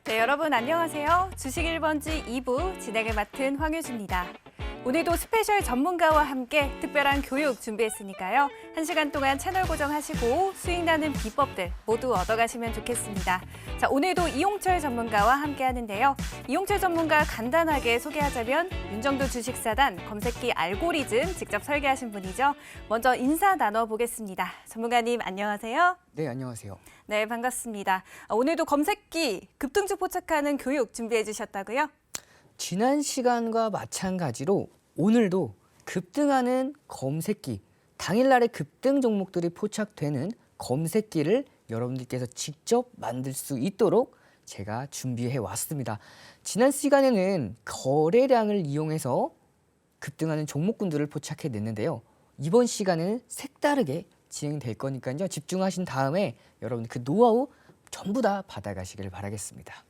네, 여러분 안녕하세요. 주식 1번지 2부 진행을 맡은 황유주입니다. 오늘도 스페셜 전문가와 함께 특별한 교육 준비했으니까요. 1시간 동안 채널 고정하시고 수익 나는 비법들 모두 얻어가시면 좋겠습니다. 자, 오늘도 이용철 전문가와 함께 하는데요. 이용철 전문가 간단하게 소개하자면 윤정도 주식사단 검색기 알고리즘 직접 설계하신 분이죠. 먼저 인사 나눠보겠습니다. 전문가님 안녕하세요. 네, 안녕하세요. 네, 반갑습니다. 오늘도 검색기 급등주 포착하는 교육 준비해 주셨다고요? 지난 시간과 마찬가지로 오늘도 급등하는 검색기, 당일날의 급등 종목들이 포착되는 검색기를 여러분들께서 직접 만들 수 있도록 제가 준비해 왔습니다. 지난 시간에는 거래량을 이용해서 급등하는 종목군들을 포착해 냈는데요. 이번 시간에는 색다르게 진행될 거니까요. 집중하신 다음에 여러분 그 노하우 전부 다 받아가시길 바라겠습니다.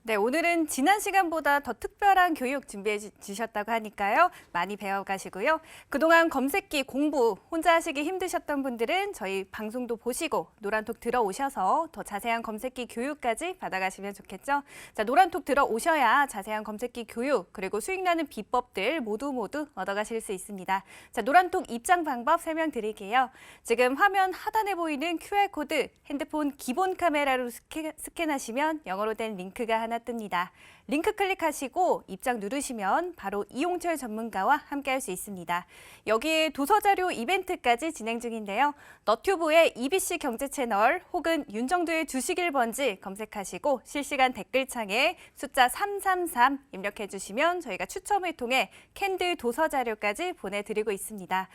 네, 오늘은 지난 시간보다 더 특별한 교육 준비해 주셨다고 하니까요. 많이 배워가시고요. 그동안 검색기 공부 혼자 하시기 힘드셨던 분들은 저희 방송도 보시고 노란톡 들어오셔서 더 자세한 검색기 교육까지 받아가시면 좋겠죠. 자, 노란톡 들어오셔야 자세한 검색기 교육 그리고 수익 나는 비법들 모두 얻어가실 수 있습니다. 자, 노란톡 입장 방법 설명드릴게요. 지금 화면 하단에 보이는 QR코드 핸드폰 기본 카메라로 스캔하시면 영어로 된 링크가 하나 뜹니다. 링크 클릭하시고 입장 누르시면 바로 이용철 전문가와 함께할 수 있습니다. 여기에 도서자료 이벤트까지 진행 중인데요. 너튜브의 EBC 경제 채널 혹은 윤정도의 주식 1번지 검색하시고 실시간 댓글창에 숫자 333 입력해 주시면 저희가 추첨을 통해 캔들 도서자료까지 보내드리고 있습니다.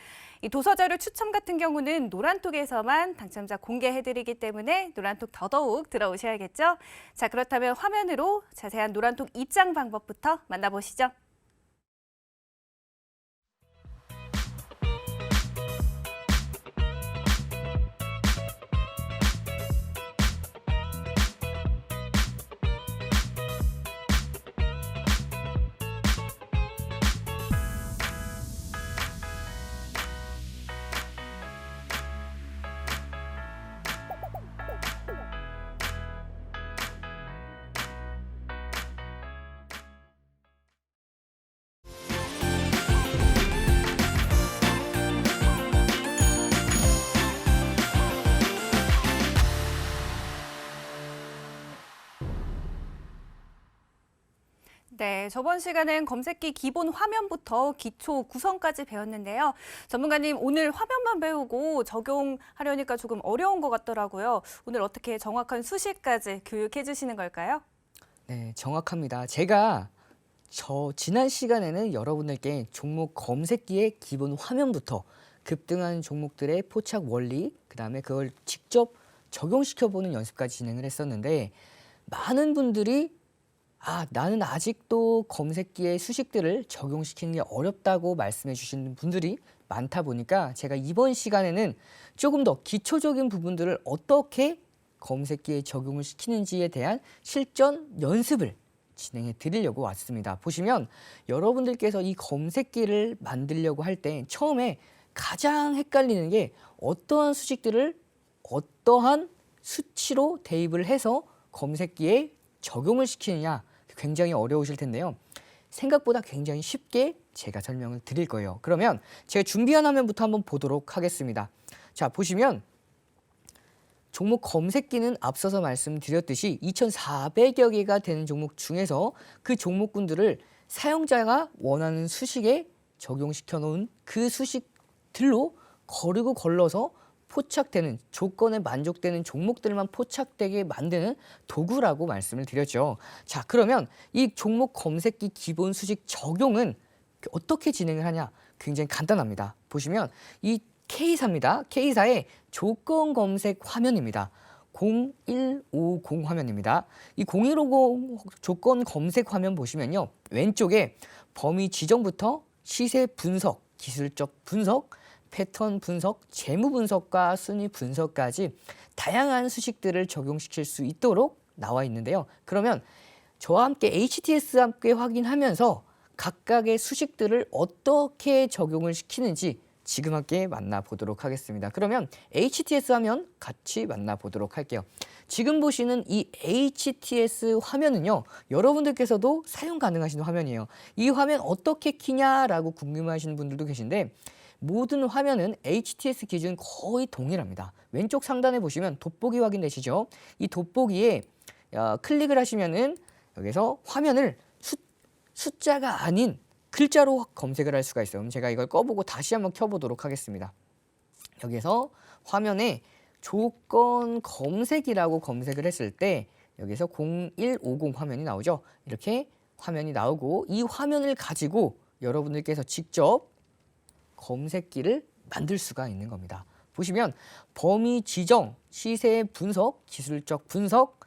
이 도서자료 추첨 같은 경우는 노란톡에서만 당첨자 공개해드리기 때문에 노란톡 더더욱 들어오셔야겠죠? 자, 그렇다면 화면으로 자세한 노란톡 입장 방법부터 만나보시죠. 네, 저번 시간엔 검색기 기본 화면부터 기초 구성까지 배웠는데요. 전문가님, 오늘 화면만 배우고 적용하려니까 조금 어려운 것 같더라고요. 오늘 어떻게 정확한 수식까지 교육해 주시는 걸까요? 네, 정확합니다. 제가 지난 시간에는 여러분들께 종목 검색기의 기본 화면부터 급등하는 종목들의 포착 원리, 그다음에 그걸 직접 적용시켜보는 연습까지 진행을 했었는데 많은 분들이 나는 아직도 검색기의 수식들을 적용시키는 게 어렵다고 말씀해 주시는 분들이 많다 보니까 제가 이번 시간에는 조금 더 기초적인 부분들을 어떻게 검색기에 적용을 시키는지에 대한 실전 연습을 진행해 드리려고 왔습니다. 보시면 여러분들께서 이 검색기를 만들려고 할 때 처음에 가장 헷갈리는 게 어떠한 수식들을 어떠한 수치로 대입을 해서 검색기에 적용을 시키느냐 굉장히 어려우실 텐데요. 생각보다 굉장히 쉽게 제가 설명을 드릴 거예요. 그러면 제가 준비한 화면부터 한번 보도록 하겠습니다. 자, 보시면 종목 검색기는 앞서서 말씀드렸듯이 2,400여 개가 되는 종목 중에서 그 종목군들을 사용자가 원하는 수식에 적용시켜 놓은 그 수식들로 거르고 걸러서 포착되는 조건에 만족되는 종목들만 포착되게 만드는 도구라고 말씀을 드렸죠. 자, 그러면 이 종목 검색기 기본 수식 적용은 어떻게 진행을 하냐? 굉장히 간단합니다. 보시면 이 K사입니다. K사의 조건 검색 화면입니다. 0150 화면입니다. 이 0150 조건 검색 화면 보시면요. 왼쪽에 범위 지정부터 시세 분석, 기술적 분석, 패턴 분석, 재무 분석과 순위 분석까지 다양한 수식들을 적용시킬 수 있도록 나와 있는데요. 그러면 저와 함께 HTS 함께 확인하면서 각각의 수식들을 어떻게 적용을 시키는지 지금 함께 만나보도록 하겠습니다. 그러면 HTS 하면 같이 만나보도록 할게요. 지금 보시는 이 HTS 화면은요, 여러분들께서도 사용 가능하신 화면이에요. 이 화면 어떻게 키냐라고 궁금해하시는 분들도 계신데, 모든 화면은 HTS 기준 거의 동일합니다. 왼쪽 상단에 보시면 돋보기 확인되시죠? 이 돋보기에 클릭을 하시면은 여기서 화면을 숫자가 아닌 글자로 검색을 할 수가 있어요. 그럼 제가 이걸 꺼보고 다시 한번 켜보도록 하겠습니다. 여기서 화면에 조건 검색이라고 검색을 했을 때 여기서 0150 화면이 나오죠. 이렇게 화면이 나오고, 이 화면을 가지고 여러분들께서 직접 검색기를 만들 수가 있는 겁니다. 보시면 범위 지정, 시세 분석, 기술적 분석,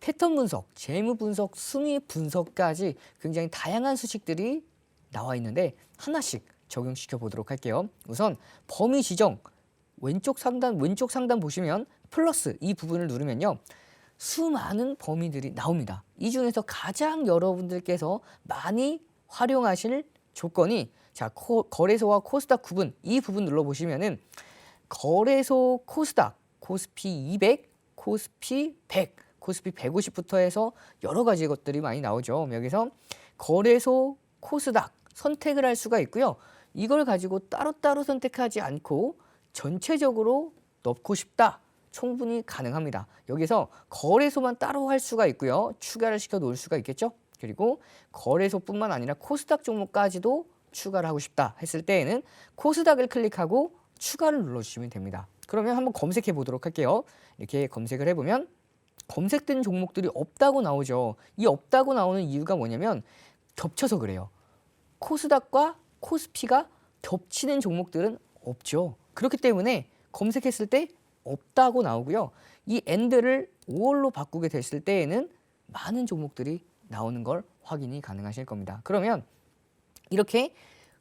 패턴 분석, 재무 분석, 순위 분석까지 굉장히 다양한 수식들이 나와 있는데 하나씩 적용시켜 보도록 할게요. 우선 범위 지정, 왼쪽 상단 보시면 플러스 이 부분을 누르면요, 수많은 범위들이 나옵니다. 이 중에서 가장 여러분들께서 많이 활용하실 조건이, 자, 거래소와 코스닥 구분, 이 부분 눌러보시면은 거래소 코스닥, 코스피 200, 코스피 100, 코스피 150부터 해서 여러 가지 것들이 많이 나오죠. 여기서 거래소 코스닥 선택을 할 수가 있고요. 이걸 가지고 따로따로 선택하지 않고 전체적으로 넣고 싶다, 충분히 가능합니다. 여기서 거래소만 따로 할 수가 있고요. 추가를 시켜 놓을 수가 있겠죠. 그리고 거래소뿐만 아니라 코스닥 종목까지도 추가를 하고 싶다 했을 때에는 코스닥을 클릭하고 추가를 눌러주시면 됩니다. 그러면 한번 검색해 보도록 할게요. 이렇게 검색을 해보면 검색된 종목들이 없다고 나오죠. 이 없다고 나오는 이유가 뭐냐면 겹쳐서 그래요. 코스닥과 코스피가 겹치는 종목들은 없죠. 그렇기 때문에 검색했을 때 없다고 나오고요. 이 AND를 5월로 바꾸게 됐을 때에는 많은 종목들이 나오는 걸 확인이 가능하실 겁니다. 그러면 이렇게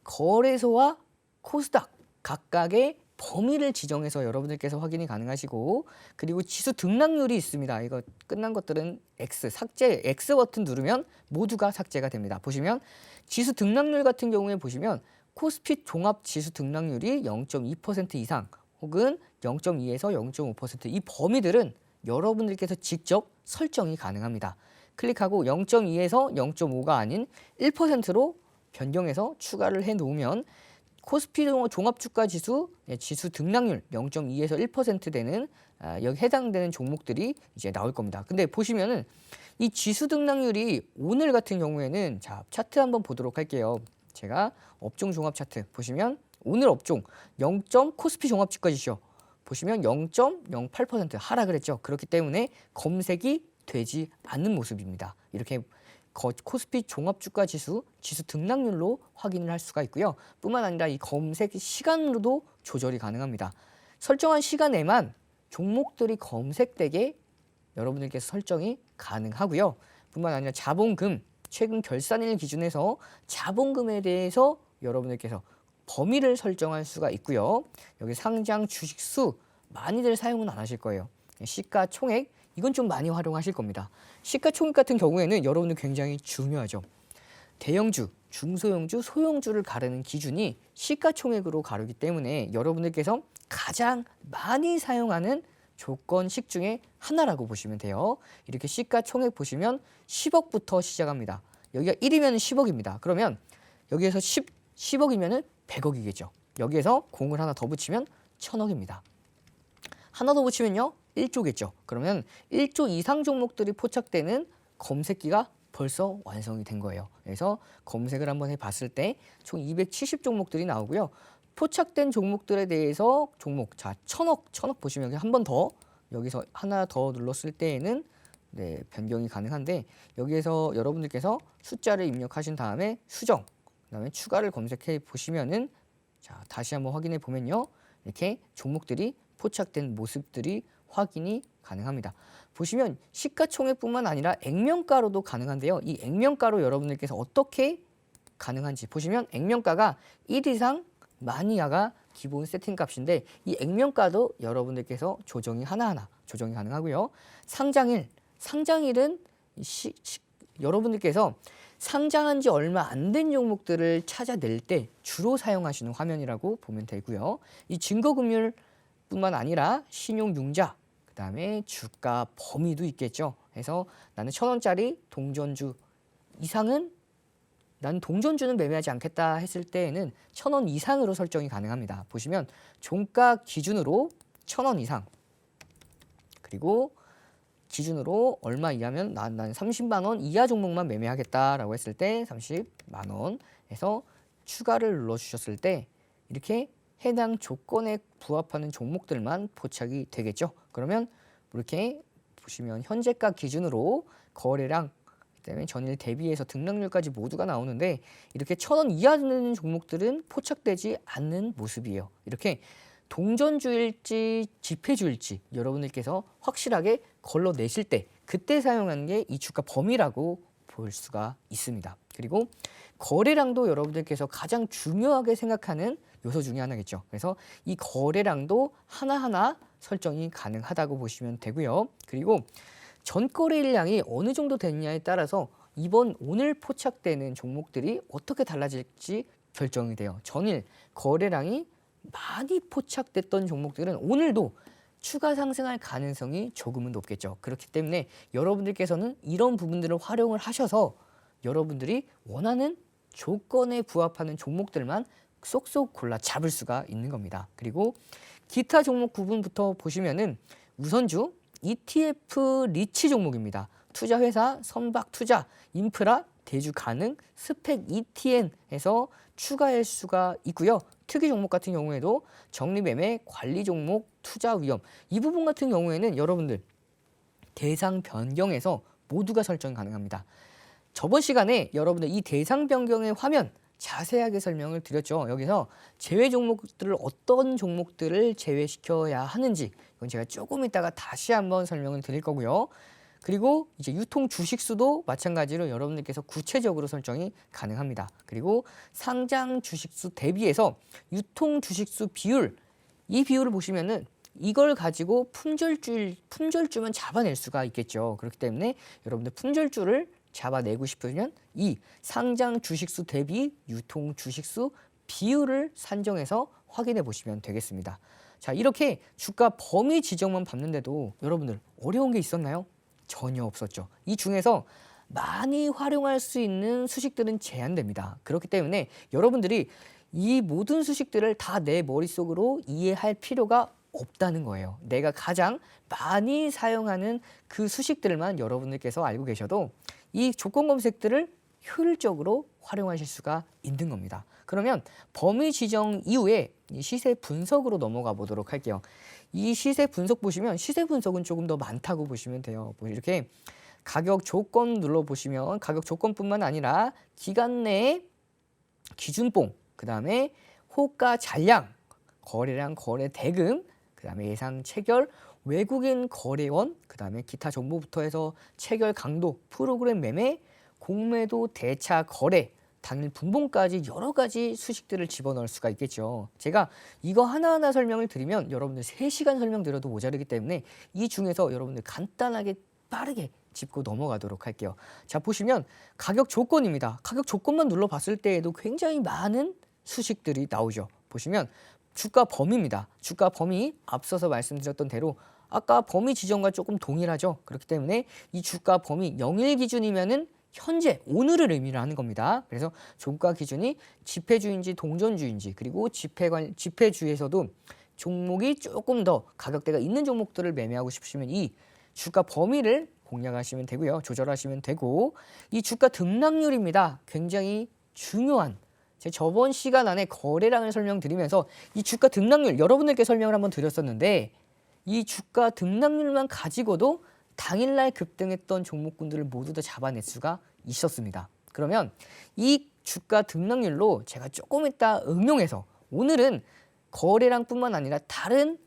거래소와 코스닥 각각의 범위를 지정해서 여러분들께서 확인이 가능하시고, 그리고 지수 등락률이 있습니다. 이거 끝난 것들은 X 버튼 누르면 모두가 삭제가 됩니다. 보시면 지수 등락률 같은 경우에 보시면 코스피 종합 지수 등락률이 0.2% 이상 혹은 0.2에서 0.5%, 이 범위들은 여러분들께서 직접 설정이 가능합니다. 클릭하고 0.2에서 0.5가 아닌 1%로 변경해서 추가를 해 놓으면 코스피 종합주가 지수 지수 등락률 0.2에서 1% 되는 여기 해당되는 종목들이 이제 나올 겁니다. 근데 보시면은 이 지수 등락률이 오늘 같은 경우에는, 자, 차트 한번 보도록 할게요. 제가 업종 종합 차트 보시면 오늘 업종 코스피 종합주가 지수 보시면 0.08% 하락을 했죠. 그렇기 때문에 검색이 되지 않는 모습입니다. 이렇게 코스피 종합주가 지수 등락률로 확인을 할 수가 있고요. 뿐만 아니라 이 검색 시간으로도 조절이 가능합니다. 설정한 시간에만 종목들이 검색되게 여러분들께서 설정이 가능하고요. 뿐만 아니라 자본금, 최근 결산일 기준에서 자본금에 대해서 여러분들께서 범위를 설정할 수가 있고요. 여기 상장 주식 수 많이들 사용은 안 하실 거예요. 시가총액, 이건 좀 많이 활용하실 겁니다. 시가총액 같은 경우에는 여러분들 굉장히 중요하죠. 대형주, 중소형주, 소형주를 가르는 기준이 시가총액으로 가르기 때문에 여러분들께서 가장 많이 사용하는 조건식 중에 하나라고 보시면 돼요. 이렇게 시가총액 보시면 10억부터 시작합니다. 여기가 1이면 10억입니다. 그러면 여기에서 10억이면 100억이겠죠. 여기에서 공을 하나 더 붙이면 1000억입니다. 하나 더 붙이면요, 1조겠죠. 그러면 1조 이상 종목들이 포착되는 검색기가 벌써 완성이 된 거예요. 그래서 검색을 한번 해봤을 때 총 270 종목들이 나오고요. 포착된 종목들에 대해서 자, 1000억 보시면 여기 한 번 더, 여기서 하나 더 눌렀을 때에는 변경이 가능한데, 여기에서 여러분들께서 숫자를 입력하신 다음에 수정, 그다음에 추가를 검색해 보시면은, 자, 다시 한번 확인해 보면요, 이렇게 종목들이 포착된 모습들이 확인이 가능합니다. 보시면 시가총액뿐만 아니라 액면가로도 가능한데요. 이 액면가로 여러분들께서 어떻게 가능한지 보시면 액면가가 1 이상 많이야가 기본 세팅 값인데, 이 액면가도 여러분들께서 조정이 하나하나 조정이 가능하고요. 상장일은 여러분들께서 상장한 지 얼마 안 된 종목들을 찾아낼 때 주로 사용하시는 화면이라고 보면 되고요. 이 증거금융뿐만 아니라 신용융자, 그다음에 주가 범위도 있겠죠. 그래서 나는 1,000원짜리 동전주 이상은 난 동전주는 매매하지 않겠다 했을 때에는 1,000원 이상으로 설정이 가능합니다. 보시면 종가 기준으로 1,000원 이상 그리고 기준으로 얼마 이하면 난 30만 원 이하 종목만 매매하겠다라고 했을 때 30만 원에서 추가를 눌러주셨을 때 이렇게 해당 조건에 부합하는 종목들만 포착이 되겠죠. 그러면 이렇게 보시면 현재가 기준으로 거래량 그다음에 전일 대비해서 등락률까지 모두가 나오는데 이렇게 1,000원 이하 되는 종목들은 포착되지 않는 모습이에요. 이렇게 동전주일지 지폐주일지 여러분들께서 확실하게 걸러내실 때 그때 사용하는 게 이 주가 범위라고 볼 수가 있습니다. 그리고 거래량도 여러분들께서 가장 중요하게 생각하는 요소 중에 하나겠죠. 그래서 이 거래량도 하나하나 설정이 가능하다고 보시면 되고요. 그리고 전거래일량이 어느 정도 됐냐에 따라서 오늘 포착되는 종목들이 어떻게 달라질지 결정이 돼요. 전일 거래량이 많이 포착됐던 종목들은 오늘도 추가 상승할 가능성이 조금은 높겠죠. 그렇기 때문에 여러분들께서는 이런 부분들을 활용을 하셔서 여러분들이 원하는 조건에 부합하는 종목들만 쏙쏙 골라 잡을 수가 있는 겁니다. 그리고 기타 종목 부분부터 보시면은 우선주 ETF 리치 종목입니다. 투자회사, 선박투자, 인프라, 대주가능, 스펙 ETN에서 추가할 수가 있고요. 특이 종목 같은 경우에도 적립매매, 관리 종목, 투자 위험 이 부분 같은 경우에는 여러분들 대상 변경에서 모두가 설정이 가능합니다. 저번 시간에 여러분들 이 대상 변경의 화면 자세하게 설명을 드렸죠. 여기서 제외 종목들을 어떤 종목들을 제외시켜야 하는지 이건 제가 조금 이따가 다시 한번 설명을 드릴 거고요. 그리고 이제 유통 주식수도 마찬가지로 여러분들께서 구체적으로 설정이 가능합니다. 그리고 상장 주식수 대비해서 유통 주식수 비율 이 비율을 보시면은 이걸 가지고 품절주만 잡아낼 수가 있겠죠. 그렇기 때문에 여러분들 품절주를 잡아내고 싶으면 이 상장 주식수 대비 유통 주식수 비율을 산정해서 확인해 보시면 되겠습니다. 자, 이렇게 주가 범위 지정만 봤는데도 여러분들 어려운 게 있었나요? 전혀 없었죠. 이 중에서 많이 활용할 수 있는 수식들은 제한됩니다. 그렇기 때문에 여러분들이 이 모든 수식들을 다 내 머릿속으로 이해할 필요가 없다는 거예요. 내가 가장 많이 사용하는 그 수식들만 여러분들께서 알고 계셔도 이 조건 검색들을 효율적으로 활용하실 수가 있는 겁니다. 그러면 범위 지정 이후에 이 시세 분석으로 넘어가 보도록 할게요. 이 시세 분석 보시면 시세 분석은 조금 더 많다고 보시면 돼요. 이렇게 가격 조건 눌러보시면 가격 조건뿐만 아니라 기간 내에 기준봉, 그 다음에 호가 잔량, 거래량, 거래 대금, 그 다음에 예상 체결, 외국인 거래원, 그 다음에 기타 정보부터 해서 체결 강도, 프로그램 매매, 공매도 대차 거래, 당일 분봉까지 여러 가지 수식들을 집어넣을 수가 있겠죠. 제가 이거 하나하나 설명을 드리면 여러분들 3시간 설명드려도 모자르기 때문에 이 중에서 여러분들 간단하게 빠르게 짚고 넘어가도록 할게요. 자, 보시면 가격 조건입니다. 가격 조건만 눌러봤을 때에도 굉장히 많은 수식들이 나오죠. 보시면 주가 범위입니다. 주가 범위 앞서서 말씀드렸던 대로 아까 범위 지정과 조금 동일하죠. 그렇기 때문에 이 주가 범위 0일 기준이면은 현재 오늘을 의미를 하는 겁니다. 그래서 종가 기준이 지폐주인지 동전주인지 그리고 지폐주에서도 종목이 조금 더 가격대가 있는 종목들을 매매하고 싶으시면 이 주가 범위를 공략하시면 되고요. 조절하시면 되고 이 주가 등락률입니다. 굉장히 중요한 제 저번 시간 안에 거래량을 설명드리면서 이 주가 등락률 여러분들께 설명을 한번 드렸었는데 이 주가 등락률만 가지고도 당일날 급등했던 종목군들을 모두 다 잡아낼 수가 있었습니다. 그러면 이 주가 등락률로 제가 조금 이따 응용해서 오늘은 거래량뿐만 아니라 다른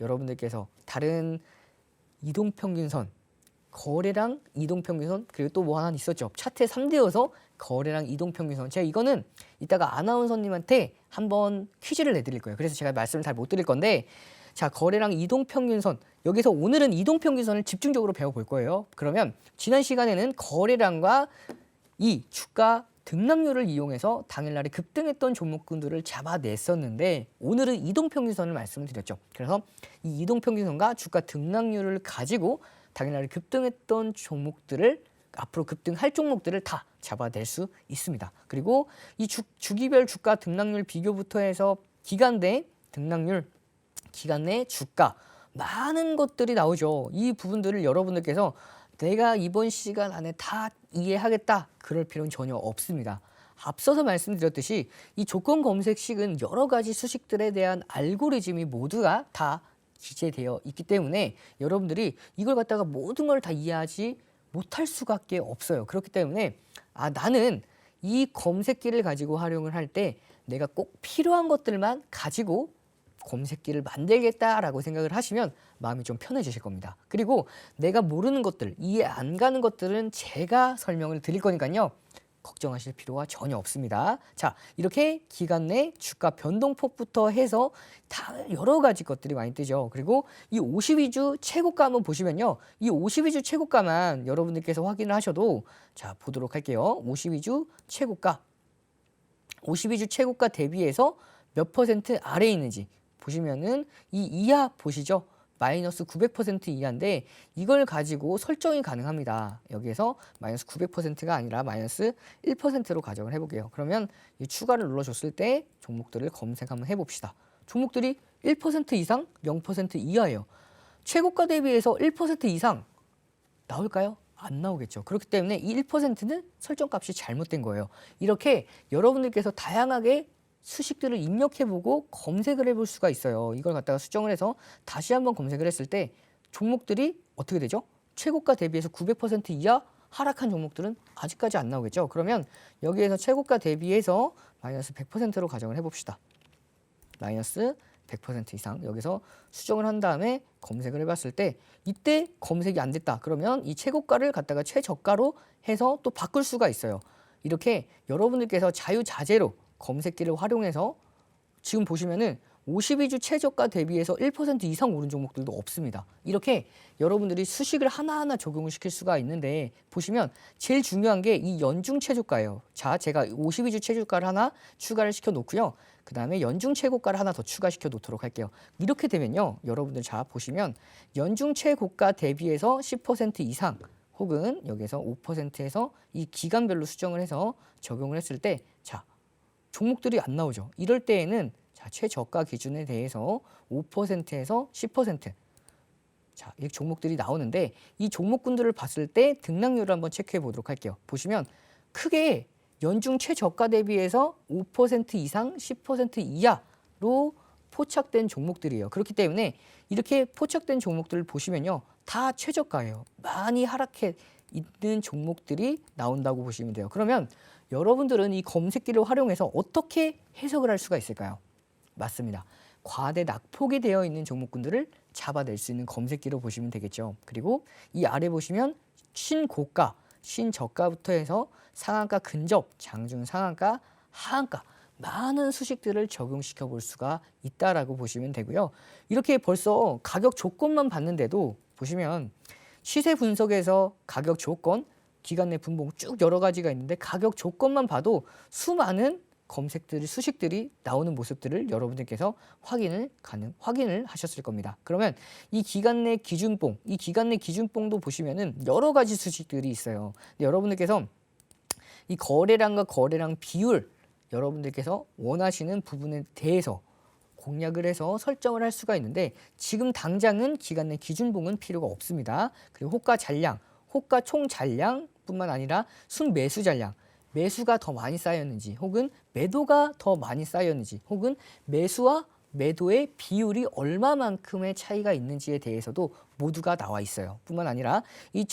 여러분들께서 다른 이동평균선, 거래량, 이동평균선 그리고 또 뭐 하나 있었죠. 차트에 3대여서 거래량, 이동평균선. 제가 이거는 이따가 아나운서님한테 한번 퀴즈를 내드릴 거예요. 그래서 제가 말씀을 잘 못 드릴 건데 자, 거래량 이동평균선. 여기서 오늘은 이동평균선을 집중적으로 배워볼 거예요. 그러면 지난 시간에는 거래량과 이 주가 등락률을 이용해서 당일날에 급등했던 종목군들을 잡아냈었는데 오늘은 이동평균선을 말씀을 드렸죠. 그래서 이 이동평균선과 주가 등락률을 가지고 당일날에 급등했던 종목들을 앞으로 급등할 종목들을 다 잡아낼 수 있습니다. 그리고 이 주기별 주가 등락률 비교부터 해서 기간 내 등락률, 기간 내 주가 많은 것들이 나오죠. 이 부분들을 여러분들께서 내가 이번 시간 안에 다 이해하겠다 그럴 필요는 전혀 없습니다. 앞서서 말씀드렸듯이 이 조건 검색식은 여러 가지 수식들에 대한 알고리즘이 모두가 다 기재되어 있기 때문에 여러분들이 이걸 갖다가 모든 걸 다 이해하지 못할 수밖에 없어요. 그렇기 때문에 나는 이 검색기를 가지고 활용을 할 때 내가 꼭 필요한 것들만 가지고 검색기를 만들겠다라고 생각을 하시면 마음이 좀 편해지실 겁니다. 그리고 내가 모르는 것들, 이해 안 가는 것들은 제가 설명을 드릴 거니까요. 걱정하실 필요가 전혀 없습니다. 자, 이렇게 기간 내 주가 변동폭부터 해서 다 여러 가지 것들이 많이 뜨죠. 그리고 이 52주 최고가 한번 보시면요. 이 52주 최고가만 여러분들께서 확인을 하셔도 자, 보도록 할게요. 52주 최고가. 52주 최고가 대비해서 몇 퍼센트 아래에 있는지 보시면은 이 이하 보시죠. 마이너스 900% 이하인데 이걸 가지고 설정이 가능합니다. 여기에서 마이너스 900%가 아니라 마이너스 1%로 가정을 해볼게요. 그러면 이 추가를 눌러줬을 때 종목들을 검색 한번 해봅시다. 종목들이 1% 이상, 0% 이하예요. 최고가 대비해서 1% 이상 나올까요? 안 나오겠죠. 그렇기 때문에 이 1%는 설정값이 잘못된 거예요. 이렇게 여러분들께서 다양하게 수식들을 입력해보고 검색을 해볼 수가 있어요. 이걸 갖다가 수정을 해서 다시 한번 검색을 했을 때 종목들이 어떻게 되죠? 최고가 대비해서 900% 이하 하락한 종목들은 아직까지 안 나오겠죠. 그러면 여기에서 최고가 대비해서 마이너스 100%로 가정을 해봅시다. 마이너스 100% 이상 여기서 수정을 한 다음에 검색을 해봤을 때 이때 검색이 안 됐다. 그러면 이 최고가를 갖다가 최저가로 해서 또 바꿀 수가 있어요. 이렇게 여러분들께서 자유자재로 검색기를 활용해서 지금 보시면은 52주 최저가 대비해서 1% 이상 오른 종목들도 없습니다. 이렇게 여러분들이 수식을 하나하나 적용을 시킬 수가 있는데 보시면 제일 중요한 게 이 연중 최저가예요. 자, 제가 52주 최저가를 하나 추가를 시켜 놓고요. 그 다음에 연중 최고가를 하나 더 추가시켜 놓도록 할게요. 이렇게 되면요. 여러분들 자 보시면 연중 최고가 대비해서 10% 이상 혹은 여기서 5%에서 이 기간별로 수정을 해서 적용을 했을 때 자, 종목들이 안 나오죠. 이럴 때에는 자, 최저가 기준에 대해서 5%에서 10% 자, 이 종목들이 나오는데 이 종목군들을 봤을 때 등락률을 한번 체크해 보도록 할게요. 보시면 크게 연중 최저가 대비해서 5% 이상, 10% 이하로 포착된 종목들이에요. 그렇기 때문에 이렇게 포착된 종목들을 보시면요. 다 최저가예요. 많이 하락해 있는 종목들이 나온다고 보시면 돼요. 그러면 여러분들은 이 검색기를 활용해서 어떻게 해석을 할 수가 있을까요? 맞습니다. 과대 낙폭이 되어 있는 종목군들을 잡아낼 수 있는 검색기로 보시면 되겠죠. 그리고 이 아래 보시면 신고가, 신저가부터 해서 상한가 근접, 장중 상한가, 하한가 많은 수식들을 적용시켜 볼 수가 있다라고 보시면 되고요. 이렇게 벌써 가격 조건만 봤는데도 보시면 시세 분석에서 가격 조건, 기간 내 분봉 쭉 여러 가지가 있는데 가격 조건만 봐도 수많은 검색들이 수식들이 나오는 모습들을 여러분들께서 확인을 하셨을 겁니다. 그러면 이 기간 내 기준봉, 이 기간 내 기준봉도 보시면은 여러 가지 수식들이 있어요. 여러분들께서 이 거래량과 거래량 비율 여러분들께서 원하시는 부분에 대해서 공략을 해서 설정을 할 수가 있는데 지금 당장은 기간 내 기준봉은 필요가 없습니다. 그리고 호가 잔량, 호가 총 잔량뿐만 아니라 순매수 잔량, 매수가 더 많이 쌓였는지 혹은 매도가 더 많이 쌓였는지 혹은 매수와 매도의 비율이 얼마만큼의 차이가 있는지에 대해서도 모두가 나와 있어요. 뿐만 아니라 이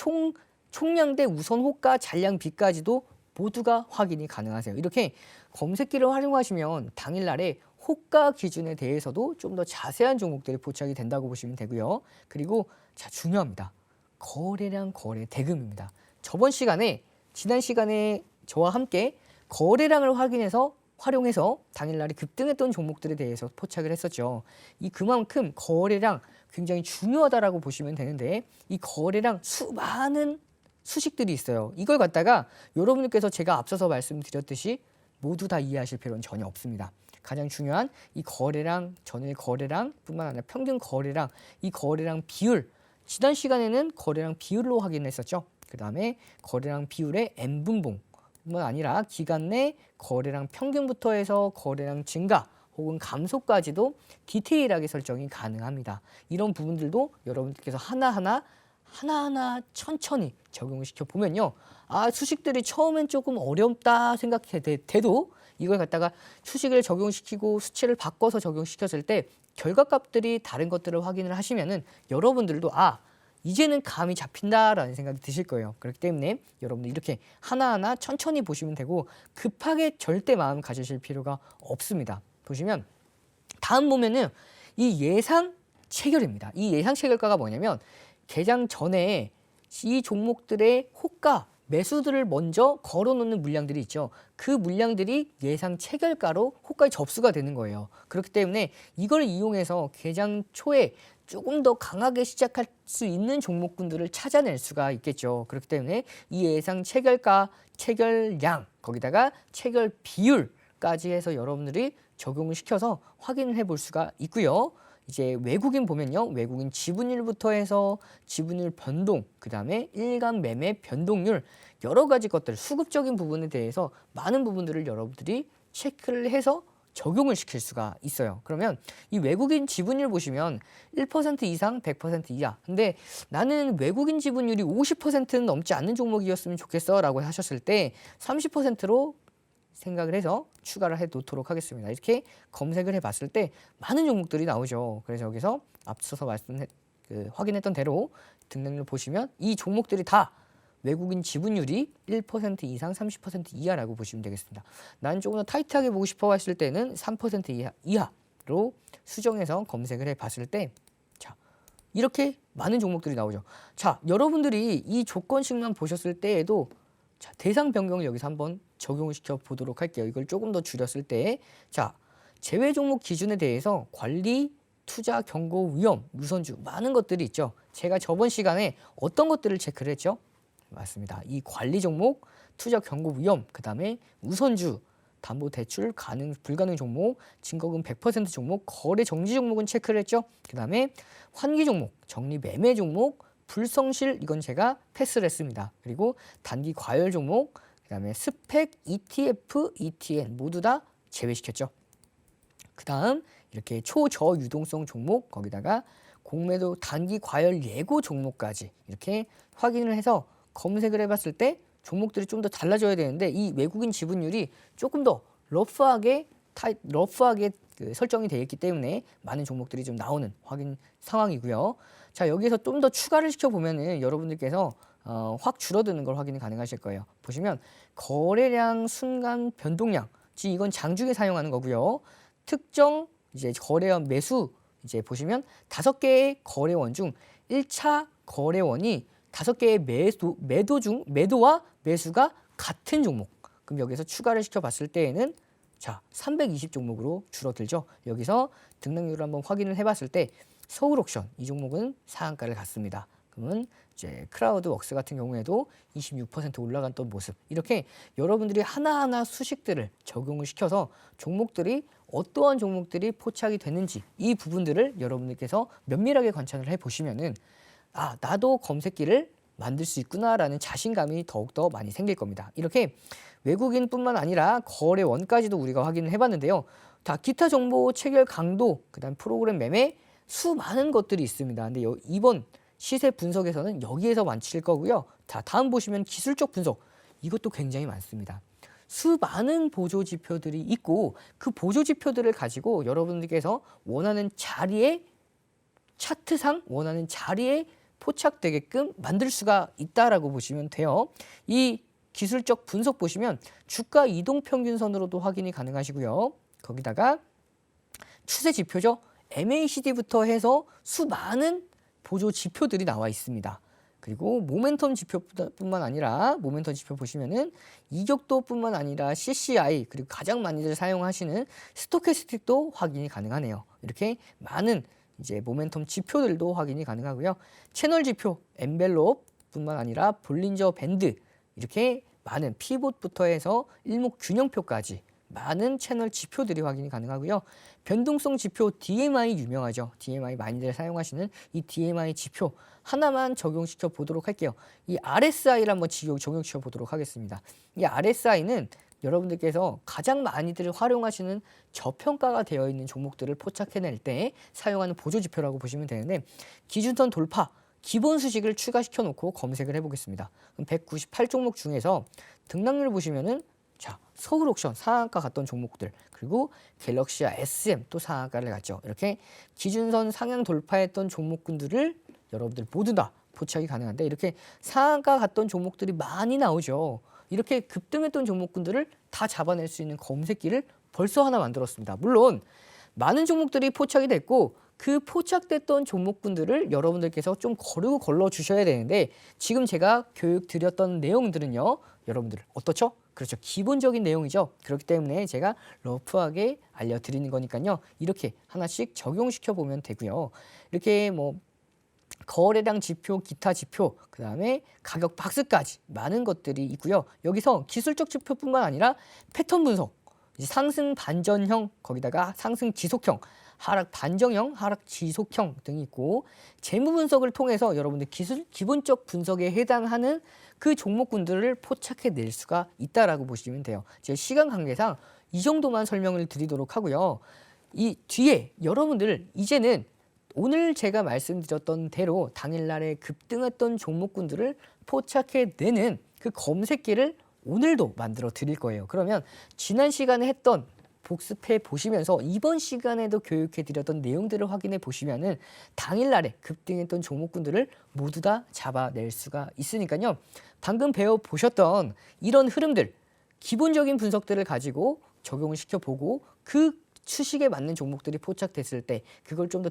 총량 대 우선 호가 잔량 비까지도 모두가 확인이 가능하세요. 이렇게 검색기를 활용하시면 당일날에 호가 기준에 대해서도 좀 더 자세한 종목들이 포착이 된다고 보시면 되고요. 그리고 자 중요합니다. 거래량, 거래 대금입니다. 지난 시간에 저와 함께 거래량을 활용해서 당일날에 급등했던 종목들에 대해서 포착을 했었죠. 이 그만큼 거래량 굉장히 중요하다라고 보시면 되는데 이 거래량 수많은 수식들이 있어요. 이걸 갖다가 여러분들께서 제가 앞서서 말씀드렸듯이 모두 다 이해하실 필요는 전혀 없습니다. 가장 중요한 이 거래량, 전일 거래량 뿐만 아니라 평균 거래량, 이 거래량 비율, 지난 시간에는 거래량 비율로 확인했었죠. 그 다음에 거래량 비율의 N분봉 뿐만 아니라 기간 내 거래량 평균부터 해서 거래량 증가 혹은 감소까지도 디테일하게 설정이 가능합니다. 이런 부분들도 여러분들께서 하나하나 천천히 적용을 시켜 보면요. 아, 수식들이 처음엔 조금 어렵다 생각해도 이걸 갖다가 수식을 적용시키고 수치를 바꿔서 적용시켰을 때 결과값들이 다른 것들을 확인을 하시면은 여러분들도 아, 이제는 감이 잡힌다라는 생각이 드실 거예요. 그렇기 때문에 여러분들 이렇게 하나하나 천천히 보시면 되고 급하게 절대 마음 가지실 필요가 없습니다. 보시면 다음 보면은 이 예상 체결입니다. 이 예상 체결가가 뭐냐면 개장 전에 이 종목들의 호가 매수들을 먼저 걸어놓는 물량들이 있죠. 그 물량들이 예상 체결가로 호가에 접수가 되는 거예요. 그렇기 때문에 이걸 이용해서 개장 초에 조금 더 강하게 시작할 수 있는 종목군들을 찾아낼 수가 있겠죠. 그렇기 때문에 이 예상 체결가, 체결량, 거기다가 체결 비율까지 해서 여러분들이 적용을 시켜서 확인을 해볼 수가 있고요. 이제 외국인 보면요. 외국인 지분율부터 해서 지분율 변동, 그 다음에 일간 매매 변동률 여러 가지 것들, 수급적인 부분에 대해서 많은 부분들을 여러분들이 체크를 해서 적용을 시킬 수가 있어요. 그러면 이 외국인 지분율 보시면 1% 이상, 100% 이하. 근데 나는 외국인 지분율이 50%는 넘지 않는 종목이었으면 좋겠어 라고 하셨을 때 30%로 생각을 해서 추가를 해 놓도록 하겠습니다. 이렇게 검색을 해봤을 때 많은 종목들이 나오죠. 그래서 여기서 앞서서 확인했던 대로 등록을 보시면 이 종목들이 다 외국인 지분율이 1% 이상, 30% 이하라고 보시면 되겠습니다. 난 조금 더 타이트하게 보고 싶어 하실 때는 3% 이하로 수정해서 검색을 해봤을 때 자, 이렇게 많은 종목들이 나오죠. 자, 여러분들이 이 조건식만 보셨을 때에도 자, 대상 변경을 여기서 한번 적용을 시켜 보도록 할게요. 이걸 조금 더 줄였을 때, 자, 제외 종목 기준에 대해서 관리, 투자, 경고, 위험, 우선주 많은 것들이 있죠. 제가 저번 시간에 어떤 것들을 체크를 했죠? 맞습니다. 이 관리 종목, 투자, 경고, 위험, 그 다음에 우선주, 담보 대출 가능, 불가능 종목, 증거금 100% 종목, 거래 정지 종목은 체크를 했죠. 그 다음에 환기 종목, 정리 매매 종목, 불성실 이건 제가 패스를 했습니다. 그리고 단기 과열 종목, 그다음에 스펙, ETF, ETN 모두 다 제외시켰죠. 그다음 이렇게 초저유동성 종목 거기다가 공매도 단기 과열 예고 종목까지 이렇게 확인을 해서 검색을 해봤을 때 종목들이 좀 더 달라져야 되는데 이 외국인 지분율이 조금 더 러프하게 설정이 되어 있기 때문에 많은 종목들이 좀 나오는 확인 상황이고요. 자, 여기서 좀 더 추가를 시켜보면은 여러분들께서 확 줄어드는 걸 확인이 가능하실 거예요. 보시면 거래량 순간 변동량, 즉 이건 장중에 사용하는 거고요. 특정 이제 거래원 매수 이제 보시면 5개의 거래원 중 1차 거래원이 5개의 매도와 매수가 같은 종목. 그럼 여기서 추가를 시켜봤을 때에는 자, 320 종목으로 줄어들죠. 여기서 등락률을 한번 확인을 해봤을 때 서울옥션 이 종목은 상한가를 갔습니다. 그러면 이제 크라우드웍스 같은 경우에도 26% 올라갔던 모습. 이렇게 여러분들이 하나하나 수식들을 적용을 시켜서 종목들이 어떠한 종목들이 포착이 되는지 이 부분들을 여러분들께서 면밀하게 관찰을 해보시면은 아, 나도 검색기를 만들 수 있구나라는 자신감이 더욱더 많이 생길 겁니다. 이렇게 외국인뿐만 아니라 거래원까지도 우리가 확인을 해봤는데요. 자, 기타 정보 체결 강도, 그다음 프로그램 매매 수많은 것들이 있습니다. 근데 이번 시세 분석에서는 여기에서 마칠 거고요. 자, 다음 보시면 기술적 분석. 이것도 굉장히 많습니다. 수많은 보조 지표들이 있고 그 보조 지표들을 가지고 여러분들께서 원하는 자리에 차트상 원하는 자리에 포착되게끔 만들 수가 있다라고 보시면 돼요. 이 기술적 분석 보시면 주가 이동 평균선으로도 확인이 가능하시고요. 거기다가 추세 지표죠. MACD부터 해서 수많은 보조 지표들이 나와 있습니다. 그리고 모멘텀 지표뿐만 아니라 모멘텀 지표 보시면은 이격도뿐만 아니라 CCI 그리고 가장 많이들 사용하시는 스토캐스틱도 확인이 가능하네요. 이렇게 많은 이제 모멘텀 지표들도 확인이 가능하고요. 채널 지표, 엔벨롭, 뿐만 아니라 볼린저 밴드 이렇게 많은 피봇부터 해서 일목균형표까지 많은 채널 지표들이 확인이 가능하고요. 변동성 지표 DMI 유명하죠. DMI 많이들 사용하시는 이 DMI 지표 하나만 적용시켜 보도록 할게요. 이 RSI를 한번 적용시켜 보도록 하겠습니다. 이 RSI는 여러분들께서 가장 많이들 활용하시는 저평가가 되어 있는 종목들을 포착해낼 때 사용하는 보조지표라고 보시면 되는데 기준선 돌파, 기본 수식을 추가시켜 놓고 검색을 해보겠습니다. 198종목 중에서 등락률을 보시면은 자, 서울옥션 상한가 갔던 종목들 그리고 갤럭시와 SM 또 상한가를 갔죠. 이렇게 기준선 상향 돌파했던 종목군들을 여러분들 모두 다 포착이 가능한데 이렇게 상한가 갔던 종목들이 많이 나오죠. 이렇게 급등했던 종목군들을 다 잡아낼 수 있는 검색기를 벌써 하나 만들었습니다. 물론 많은 종목들이 포착이 됐고 그 포착됐던 종목군들을 여러분들께서 좀 거르고 걸러 주셔야 되는데 지금 제가 교육 드렸던 내용들은요. 여러분들 어떻죠? 그렇죠. 기본적인 내용이죠. 그렇기 때문에 제가 러프하게 알려드리는 거니까요. 이렇게 하나씩 적용시켜 보면 되고요. 이렇게 뭐 거래량 지표, 기타 지표, 그 다음에 가격 박스까지 많은 것들이 있고요. 여기서 기술적 지표뿐만 아니라 패턴 분석, 상승 반전형, 거기다가 상승 지속형, 하락 반정형, 하락 지속형 등이 있고 재무 분석을 통해서 여러분들 기본적 분석에 해당하는 그 종목군들을 포착해낼 수가 있다라고 보시면 돼요. 제 시간 관계상 이 정도만 설명을 드리도록 하고요. 이 뒤에 여러분들 이제는 오늘 제가 말씀드렸던 대로 당일날에 급등했던 종목군들을 포착해내는 그 검색기를 오늘도 만들어 드릴 거예요. 그러면 지난 시간에 했던 복습해 보시면서 이번 시간에도 교육해 드렸던 내용들을 확인해 보시면은 당일날에 급등했던 종목군들을 모두 다 잡아낼 수가 있으니까요. 방금 배워 보셨던 이런 흐름들, 기본적인 분석들을 가지고 적용을 시켜보고 그 추식에 맞는 종목들이 포착됐을 때 그걸 좀 더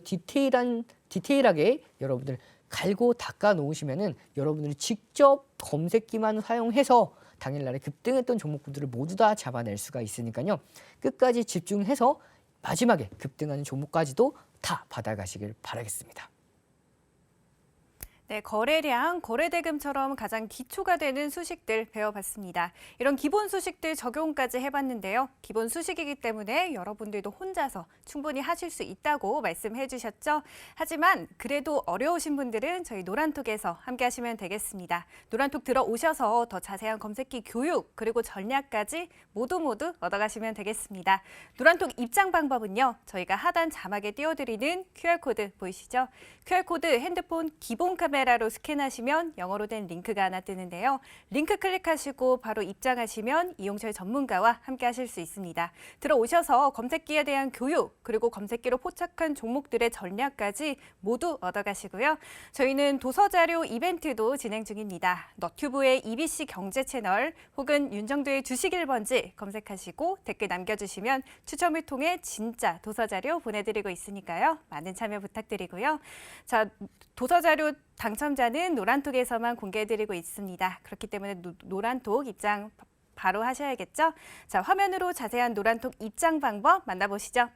디테일하게 여러분들 갈고 닦아 놓으시면은 여러분들이 직접 검색기만 사용해서 당일날에 급등했던 종목들을 모두 다 잡아낼 수가 있으니까요. 끝까지 집중해서 마지막에 급등하는 종목까지도 다 받아가시길 바라겠습니다. 네, 거래량, 거래대금처럼 가장 기초가 되는 수식들 배워봤습니다. 이런 기본 수식들 적용까지 해봤는데요. 기본 수식이기 때문에 여러분들도 혼자서 충분히 하실 수 있다고 말씀해 주셨죠. 하지만 그래도 어려우신 분들은 저희 노란톡에서 함께 하시면 되겠습니다. 노란톡 들어오셔서 더 자세한 검색기 교육 그리고 전략까지 모두 얻어가시면 되겠습니다. 노란톡 입장 방법은요. 저희가 하단 자막에 띄워드리는 QR코드 보이시죠? QR코드 핸드폰 기본 카메라로 스캔하시면 영어로 된 링크가 하나 뜨는데요. 링크 클릭하시고 바로 입장하시면 이용철 전문가와 함께 하실 수 있습니다. 들어오셔서 검색기에 대한 교육 그리고 검색기로 포착한 종목들의 전략까지 모두 얻어가시고요. 저희는 도서자료 이벤트도 진행 중입니다. 너튜브의 EBC 경제 채널 혹은 윤정도의 주식 1번지 검색하시고 댓글 남겨주시면 추첨을 통해 진짜 도서자료 보내드리고 있으니까요. 많은 참여 부탁드리고요. 자, 도서자료 당첨자는 노란톡에서만 공개해드리고 있습니다. 그렇기 때문에 노란톡 입장 바로 하셔야겠죠? 자, 화면으로 자세한 노란톡 입장 방법 만나보시죠.